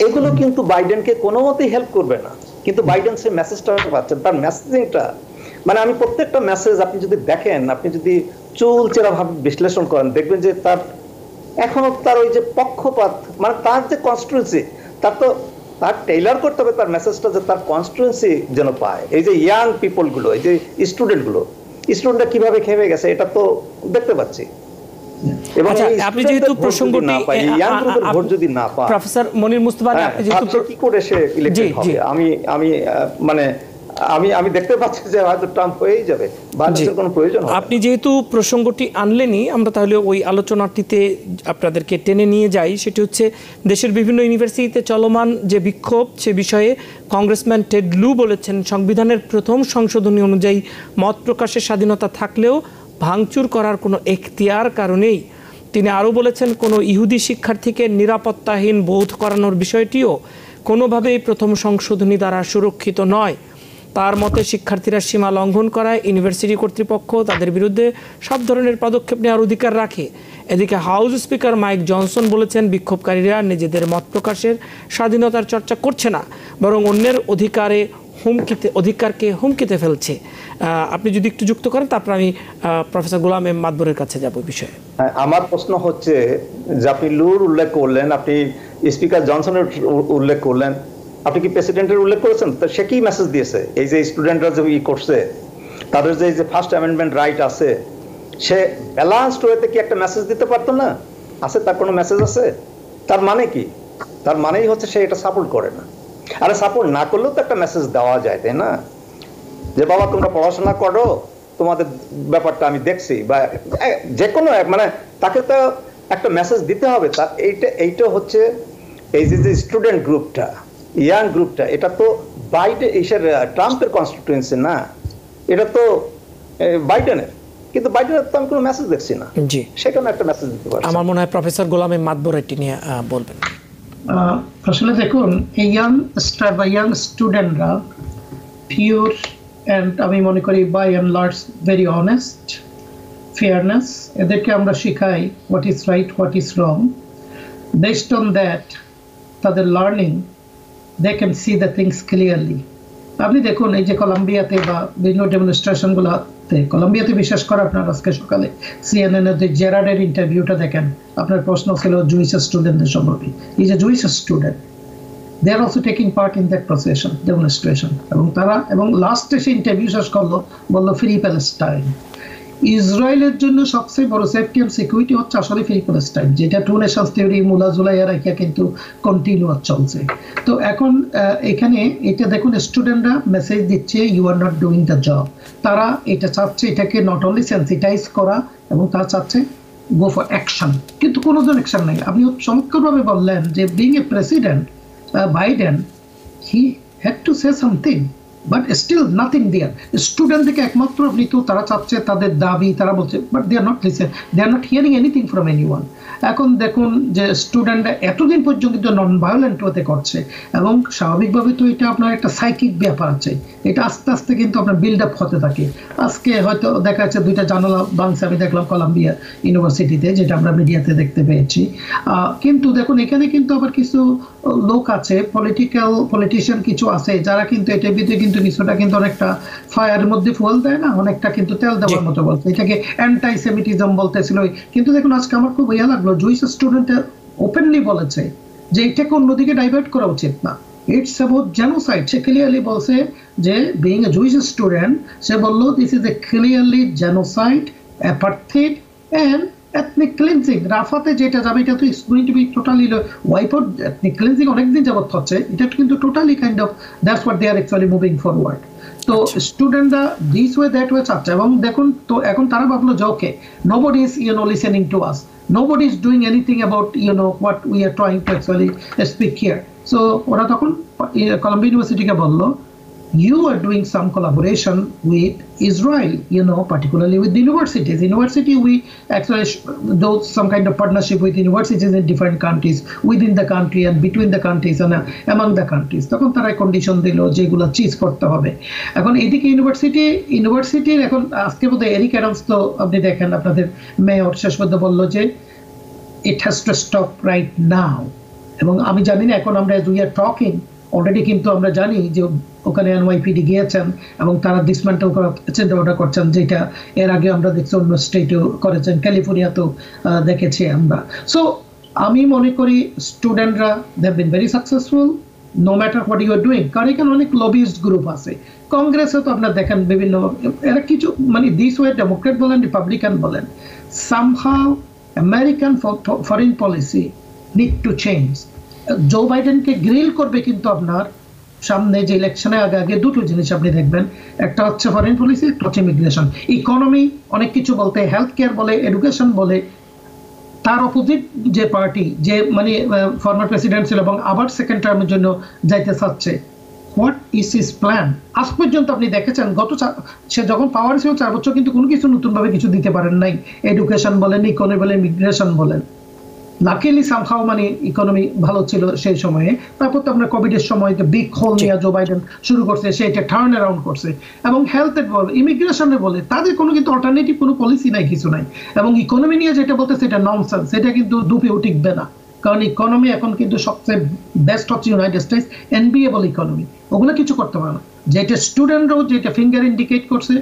Speaker 2: এগুলো কিন্তু বাইডেনকে কোনো মতেই হেল্প করবে না, কিন্তু বাইডেন সেই মেসেজটা পাচ্ছেন। তার মেসেজিংটা মানে আমি প্রত্যেকটা মেসেজ আপনি যদি দেখেন, আপনি যদি চুলচেরা ভাবে বিশ্লেষণ করেন, দেখবেন যে তার এখনো তার ওই যে পক্ষপাত, মানে তার যে কনস্টিটিউয়েন্সি তার টেইলার করতে হবে তার মেসেজটা, যে তার কনস্টিটিউয়েন্সি যেন পায়। এই যে ইয়াং পিপল গুলো, এই যে স্টুডেন্টরা কিভাবে খেপে গেছে এটা তো দেখতে পাচ্ছি।
Speaker 1: আপনি যেহেতু প্রসঙ্গটি প্রফেসর মুনির মুস্তফা, আপনি যেহেতু কি করে সে ইলেক্টেড হবে,
Speaker 2: আমি দেখতে পাচ্ছি যে হয়তো ট্রাম্প হয়েই যাবে, বাংলাদেশের কোনো প্রয়োজন হবে না।
Speaker 1: আপনি যেহেতু প্রসঙ্গটি আনলেনই, আমরা তাহলে ওই আলোচনাটিতে আপনাদেরকে টেনে নিয়ে যাই। সেটি হচ্ছে দেশের বিভিন্ন ইউনিভার্সিটিতে চলমান যে বিক্ষোভ, সে বিষয়ে কংগ্রেসম্যান টেড লু বলেছেন, সংবিধানের প্রথম সংশোধনী অনুযায়ী মত প্রকাশের স্বাধীনতা থাকলেও ভাঙচুর করার কোনো এখতিয়ার কারণেই তিনি আরও বলেছেন, কোনো ইহুদি শিক্ষার্থীকে নিরাপত্তাহীন বোধ করানোর বিষয়টিও কোনোভাবেই প্রথম সংশোধনী দ্বারা সুরক্ষিত নয়। তার মতে শিক্ষার্থীরা সীমা লঙ্ঘন করায় ইউনিভার্সিটি কর্তৃপক্ষ তাদের বিরুদ্ধে সব ধরনের পদক্ষেপ নেওয়ার অধিকার রাখে। এদিকে হাউস স্পিকার মাইক জনসন বলেছেন, বিক্ষোভকারীরা নিজেদের মত প্রকাশের স্বাধীনতার চর্চা করছে না, বরং অন্যের অধিকারকে হুমকিতে ফেলছে। আপনি যদি একটু যুক্ত করেন, তারপর আমি প্রফেসর গোলাম এম মাদবরের কাছে যাব বিষয়ে।
Speaker 2: আমার প্রশ্ন হচ্ছে যে আপনি লুর উল্লেখ করলেন, আপনি স্পিকার জনসনের উল্লেখ করলেন, আপনি কি প্রেসিডেন্টের উল্লেখ করেছেন? তো সে কি মেসেজ দিয়েছে? এই যে স্টুডেন্টরা যে করছে, তাদের যে ফার্স্ট অ্যামেন্ডমেন্ট রাইট আছে, সে ব্যালান্সড ওয়েতে কি একটা মেসেজ দিতে পারতো না? আছে, তার কোনো মেসেজ আছে? তার মানে কি? তার মানেই হচ্ছে সে এটা সাপোর্ট করে না। আরে সাপোর্ট না করলেও তো একটা মেসেজ দেওয়া যায়, তাই না? যে বাবা তোমরা পড়াশোনা করো, তোমাদের ব্যাপারটা আমি দেখছি, বা যে কোনো মানে তাকে তো একটা মেসেজ দিতে হবে। তার এইটা হচ্ছে এই যে স্টুডেন্ট গ্রুপটা, ইয়াং গ্রুপটা, এটা তো ট্রাম্পের কনস্টিটিউয়েন্সি না, এটা তো বাইডেনের। কিন্তু বাইডেনের তো আমি কোনো মেসেজ দেখছি না।
Speaker 1: জি,
Speaker 2: সেখানে একটা মেসেজ দিতে পারছি।
Speaker 1: আমার মনে হয় প্রফেসর গোলাম এম মাদবর এটি নিয়ে বলবেন।
Speaker 3: আসলে দেখুন, এই ইয়াং স্টুডেন্টরা পিওর অ্যান্ড আমি মনে করি by and large very honest, fairness. এদেরকে আমরা শিখাই what is right, what is wrong. Based on that তাদের learning, they can see the things clearly. আপনি দেখুন, এই যে কলম্বিয়াতে বা বিভিন্ন ডেমনস্ট্রেশনগুলোতে, কলম্বিয়াতে বিশেষ করে আপনার আজকে সকালে CNN এর জেরার্ডের ইন্টারভিউটা দেখেন, আপনার প্রশ্ন ছিল জুইস স্টুডেন্টদের সম্পর্কে। এই যে juice student, they are also taking part in that procession, demonstration, এবং লাস্টে সে ইন্টারভিউ শেষ করলো, বললো ফ্রি প্যালেস্টাইন। ইসরায়েলের জন্য সবচেয়ে বড় সেফটি এন্ড সিকিউরিটি হচ্ছে আসলে ফ্রি প্যালেস্টাইন, যেটা টু নেশনস থিওরি মুলাজুলাইয়া রাখিয়া কিন্তু কন্টিনিউয়াস চলছে। তো এখন এখানে এটা দেখুন, স্টুডেন্টরা মেসেজ দিচ্ছে you are not doing the job. তারা এটা চাচ্ছে, এটাকে নট অনলি সেন্সিটাইজ করা, এবং তারা চাচ্ছে গো ফর অ্যাকশন, কিন্তু কোনো জন অ্যাকশন নেই। আপনি চমৎকারভাবে বললেন যে being a president Biden, he had to say something, but still nothing there. Student থেকে একমাত্র আপনি তো তারা চাচ্ছে তাদের দাবি, তারা বলছে, but they are not listening, they are not hearing anything from anyone. এখন দেখুন যে স্টুডেন্টরা এতদিন পর্যন্ত কিন্তু নন ভায়োলেন্ট হতে করছে, এবং স্বাভাবিকভাবে তো এটা আপনার একটা সাইকিক ব্যাপার আছে, এটা আস্তে আস্তে কিন্তু আপনার বিল্ড আপ হতে থাকে। আজকে হয়তো দেখা যাচ্ছে 2টা জানালা ভাঙছে, আমি দেখলাম কলাম্বিয়া ইউনিভার্সিটিতে, যেটা আমরা মিডিয়াতে দেখতে পেয়েছি। কিন্তু দেখুন, এখানে কিন্তু আবার কিছু লোক আছে, পলিটিশিয়ান কিছু আছে, যারা কিন্তু এটার ভিতরে কিন্তু কিছুটা কিন্তু অনেকটা ফায়ারের মধ্যে ফুয়েল দেয় না, অনেকটা কিন্তু তেল দেওয়ার মতো বলছে, এটাকে অ্যান্টাই সেমিটিজম বলতেছিল। কিন্তু দেখুন, আজকে আমার খুব ইয়া লাগলো, জুইস স্টুডেন্ট ওপেনলি বলেছে যে এটাকে অন্যদিকে ডাইভার্ট করা উচিত না, ইটস অ্যাবাউট জেনোসাইড। সে ক্লিয়ারলি বলছে যে বিইং এ জুইস স্টুডেন্ট, সে বললো this is a clearly genocide, apartheid and ethnic cleansing. রাফাতে যেটা যাবে, এটা তো is going to be totally wipe out. ethnic cleansing অনেকদিন যাবত হচ্ছে, এটা কিন্তু totally kind of that's what they are actually moving forward. তো স্টুডেন্টরা দিস ওয়ে দ্যাট ওয়ে চাচ্ছে, এবং দেখুন তো এখন তারা ভাবলো যে okay, nobody is listening to us, nobody is doing anything about what we are trying to actually speak here. So ওরা তখন কলম্বিয়া ইউনিভার্সিটিকে বললো, you are doing some collaboration with Israel, particularly with the universities. University, we actually do some kind of partnership with universities in different countries, within the country and between the countries and among the countries. তখন তারা কন্ডিশন দিল যেগুলো চিজ করতে হবে। এখন এদিকে ইউনিভার্সিটির এখন আজকে বোধহয় এরিক অ্যাডামস, তো আপনি দেখেন আপনাদের মেয়র শেষ পর্যন্ত বললো যে it has to stop right now। এবং আমি জানি না, এখন আমরা we are talking অলরেডি, কিন্তু আমরা জানি যে ওখানে NYPD গিয়েছেন এবং তারা ডিসমেন্টেল করার চিন্তা ভাবনা করছেন, যেটা এর আগে আমরা দেখছি অন্য স্টেটেও করেছেন, ক্যালিফোর্নিয়াতেও দেখেছি আমরা। সো আমি মনে করি স্টুডেন্টরা they have been very successful no matter what you are doing. কারণ এখানে অনেক লবিস্ট গ্রুপ আছে, কংগ্রেসে তো আপনার দেখেন বিভিন্ন, এরা কিছু মানে দিস ওয়ে ডেমোক্রেট বলেন, রিপাবলিকান বলেন, somehow American foreign policy need to change. Joe বাইডেনকে গ্রিল করবে কিন্তু আপনার সামনে যে ইলেকশনে আগে দুটো জিনিস আপনি দেখবেন, একটা হচ্ছে ফরেন পলিসি, একটা হচ্ছে ইমিগ্রেশন। ইকোনমি অনেক কিছু বলতে, হেলথ কেয়ার বলে, এডুকেশন বলে, তার অপোজিট যে পার্টি, যে মানে ফর্মার প্রেসিডেন্ট ছিল এবং আবার সেকেন্ড টার্মের জন্য যাইতে চাচ্ছে, হোয়াট ইজ হিজ প্ল্যান। আজ পর্যন্ত আপনি দেখেছেন সে যখন পাওয়ার ছিল 4 বছর কিন্তু কোনো কিছু নতুনভাবে কিছু দিতে পারেন নাই, এডুকেশন বলেন, ইকোনমি বলেন, ইমিগ্রেশন বলেন। লাকিলি সামহাও মানে ইকোনমি ভালো ছিল সেই সময়ে। তারপর তো আমরা কোভিডের সময় বিগ হোল নিয়ে জো বাইডেন শুরু করছে, সেটা টার্ন অ্যারাউন্ড করছে। এবং হেলথের বলে, ইমিগ্রেশনের বলে, তাদের কোনো কিন্তু অল্টারনেটিভ কোনো পলিসি নাই, কিছু নাই। এবং ইকোনমি নিয়ে যেটা বলতে সেটা ননসেন্স, সেটা কিন্তু দুপেও টিকবে না। কারণ ইকোনমি এখন কিন্তু সবচেয়ে বেস্ট হচ্ছে ইউনাইটেড স্টেটস, এনবিএবল ইকোনমি, ওগুলো কিছু করতে পারে না। যেটা স্টুডেন্টরাও যেটা ফিঙ্গার ইন্ডিকেট করছে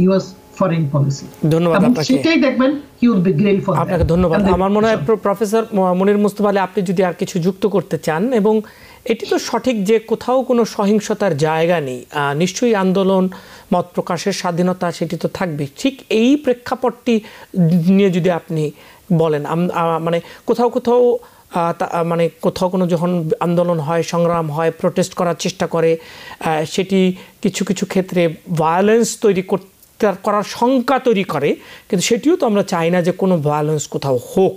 Speaker 3: ইউএস ফরেন পলিসি।
Speaker 1: ধন্যবাদ আপনাকে,
Speaker 3: সেটাই দেখবেন হি উইল বি গ্রেটফুল।
Speaker 1: আপনাকে ধন্যবাদ। আমার মনে হয় প্রফেসর মুনির মুস্তফা আলী আপনি যদি আর কিছু যুক্ত করতে চান, এবং এটি তো সঠিক যে কোথাও কোনো সহিংসতার জায়গা নেই, নিশ্চয়ই আন্দোলন, মত প্রকাশের স্বাধীনতা সেটি তো থাকবে। ঠিক এই প্রেক্ষাপটটি নিয়ে যদি আপনি বলেন, মানে কোথাও মানে কোথাও কোনো যখন আন্দোলন হয়, সংগ্রাম হয়, প্রোটেস্ট করার চেষ্টা করে, সেটি কিছু কিছু ক্ষেত্রে ভায়োলেন্স করার শঙ্কা তৈরি করে, কিন্তু সেটিও তো আমরা চাই না যে কোনো ভায়োলেন্স কোথাও হোক।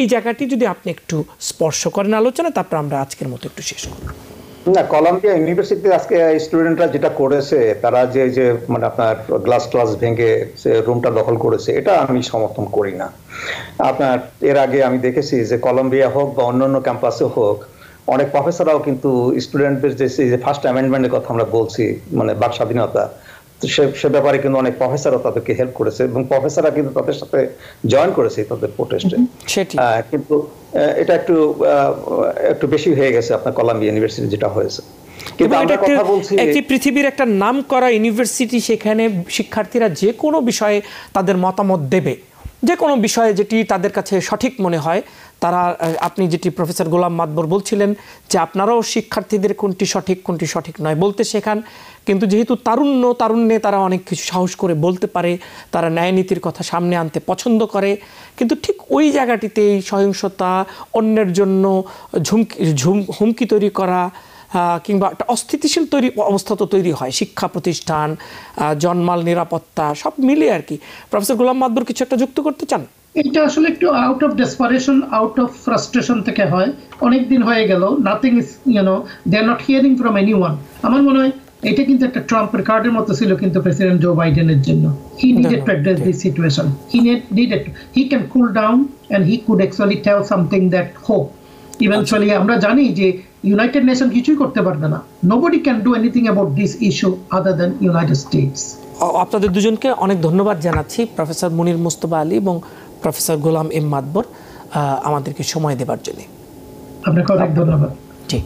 Speaker 1: এই জায়গাটি যদি আপনি একটু স্পর্শ করেন আলোচনা, তারপর আমরা আজকের মতো একটু শেষ করব।
Speaker 2: না, কলম্বিয়া ইউনিভার্সিটিতে আজকে স্টুডেন্টরা যেটা করেছে, তারা যে মানে আপনার গ্লাস ভেঙে রুমটা দখল করেছে, এটা আমি সমর্থন করি না। আপনার এর আগে আমি দেখেছি যে কলম্বিয়া হোক বা অন্যান্য ক্যাম্পাসে হোক, অনেক প্রফেসররাও কিন্তু স্টুডেন্টদের যে ফার্স্ট অ্যামেন্ডমেন্টের কথা আমরা বলছি, মানে বাক স্বাধীনতা, সে ব্যাপারে কিন্তু অনেক প্রফেসরও তাদেরকে হেল্প করেছে এবং প্রফেসররা কিন্তু তাদের সাথে জয়েন করেছে তাদের প্রোটেস্টে। কিন্তু এটা একটু বেশি হয়ে গেছে আপনার কলম্বিয়া ইউনিভার্সিটি যেটা হয়েছে। কিন্তু আমরা কথা বলছি
Speaker 1: একটি পৃথিবীর একটা নাম করা ইউনিভার্সিটি, সেখানে শিক্ষার্থীরা যে কোনো বিষয়ে তাদের মতামত দেবে, যে কোনো বিষয়ে যেটি তাদের কাছে সঠিক মনে হয় তারা, আপনি যেটি প্রফেসর গোলাম মাতবর বলছিলেন যে আপনারাও শিক্ষার্থীদের কোনটি সঠিক নয় বলতে শেখান, কিন্তু যেহেতু তারুণ্যে তারা অনেক কিছু সাহস করে বলতে পারে, তারা ন্যায় নীতির কথা সামনে আনতে পছন্দ করে, কিন্তু ঠিক ওই জায়গাটিতেই সহিংসতা, অন্যের জন্য হুমকি তৈরি করা কিংবা একটা অস্থিতিশীল অবস্থা তো তৈরি হয়। শিক্ষা প্রতিষ্ঠান, জনমাল নিরাপত্তা সব মিলিয়ে আর কি। প্রফেসর গোলাম মাতবর কিছু একটা যুক্ত করতে চান?
Speaker 3: এটা আসলে একটু out of desperation, out of frustration থেকে হয়। অনেক দিন হয়ে গেল, nothing is they are not hearing from anyone. আমার মনে হয় এটা কিন্তু একটা ট্রাম্পের কার্ডের মতো ছিল কিন্তু প্রেসিডেন্ট জো বাইডেনের জন্য। He needed to address this situation, he can cool down and he could actually tell something that hope eventually. আমরা জানি যে ইউনাইটেড নেশন কিছুই করতে পারবে না, nobody can do anything about this issue other than United States.
Speaker 1: আপনাদের দুজনকে অনেক ধন্যবাদ জানাচ্ছি, প্রফেসর মুনির মুস্তফা আলী এবং প্রফেসর গোলাম এম মাতবর, আমাদেরকে সময় দেবার জন্য
Speaker 3: আপনাকে অনেক ধন্যবাদ।
Speaker 1: জি,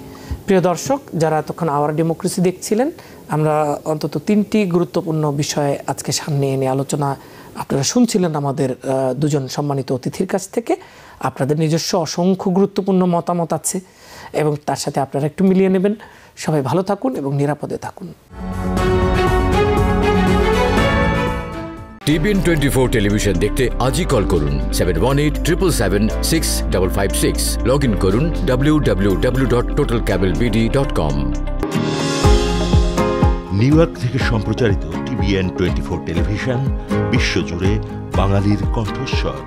Speaker 1: প্রিয় দর্শক, যারা এতক্ষণ আওয়ার ডেমোক্রেসি দেখছিলেন, আমরা অন্তত 3টি গুরুত্বপূর্ণ বিষয়ে আজকে সামনে এনে আলোচনা আপনারা শুনছিলেন আমাদের দুজন সম্মানিত অতিথির কাছ থেকে। আপনাদের নিজস্ব অসংখ্য গুরুত্বপূর্ণ মতামত আছে এবং তার সাথে আপনারা একটু মিলিয়ে নেবেন। সবাই ভালো থাকুন এবং নিরাপদে থাকুন।
Speaker 5: টিবিএন 24 টেলিভিশন দেখতে আজই কল করুন 7187776556। লগ ইন করুন www.totalcablebd.com।
Speaker 6: নিউ ইয়র্ক থেকে সম্প্রচারিত টিবিএন 24 টেলিভিশন বিশ্বজুড়ে বাঙালির কণ্ঠস্বর।